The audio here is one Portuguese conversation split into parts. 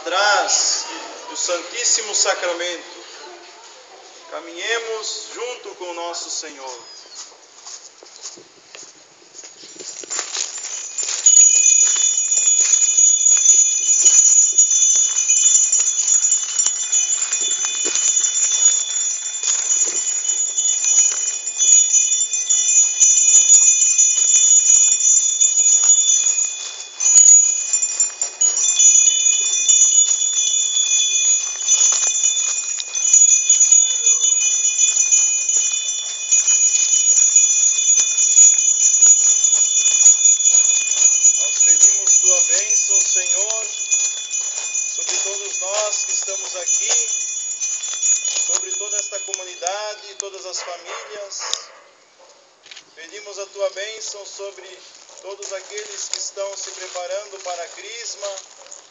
atrás do Santíssimo Sacramento. Caminhemos junto com o nosso Senhor. Pedimos tua bênção, Senhor, sobre todos nós que estamos aqui, sobre toda esta comunidade e todas as famílias. Pedimos a tua bênção sobre todos aqueles que estão se preparando para a Crisma,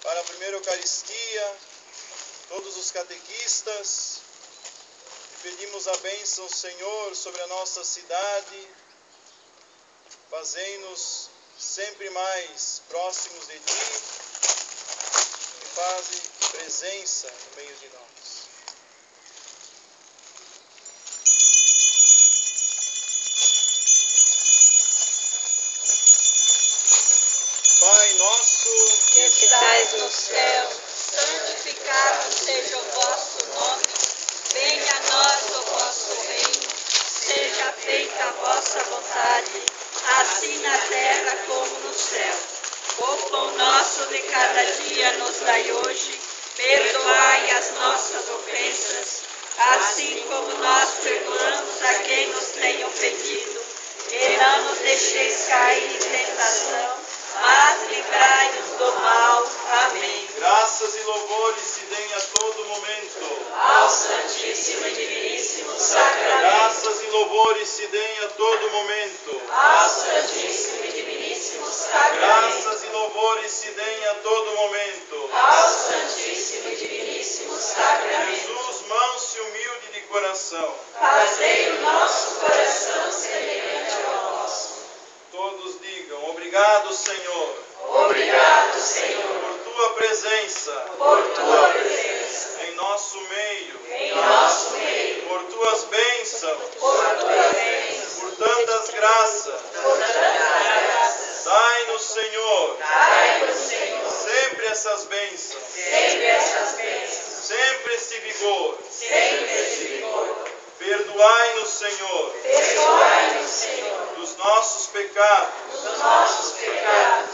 para a primeira Eucaristia, todos os catequistas. E pedimos a bênção, Senhor, sobre a nossa cidade. Fazei-nos sempre mais próximos de Ti e faze presença no meio de nós. Pai nosso, que estais no céu, santificado seja o vosso nome, venha a nós o vosso reino, seja feita a vossa vontade, assim na terra como no céu. O pão nosso de cada dia nos dai hoje, perdoai as nossas ofensas, assim como nós perdoamos a quem nos tem ofendido, e não nos deixeis cair em tentação, mas livrai-nos do mal. Amém. Graças e louvores se deem a todo momento ao Santíssimo e Diviníssimo Sacramento. Graças e louvores se deem a todo momento ao Santíssimo e Diviníssimo Sacramento. Graças e louvores se deem a todo momento ao Santíssimo e Diviníssimo Sacramento. Jesus, manso e humilde de coração, fazei o nosso coração semelhante ao vosso. Todos digam: obrigado, Senhor. Obrigado, Senhor, por tua presença, em nosso meio, por tuas bênçãos, por tantas graças. Dai-nos, Senhor, sempre essas bênçãos, sempre esse vigor. Perdoai-nos, Senhor, dos nossos pecados,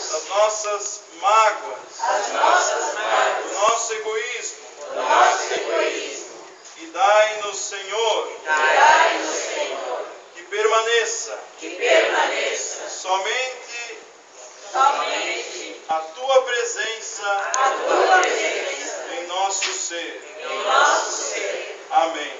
das nossas mágoas, do nosso egoísmo, e dai-nos, Senhor, que permaneça somente a tua presença em nosso ser. Amém.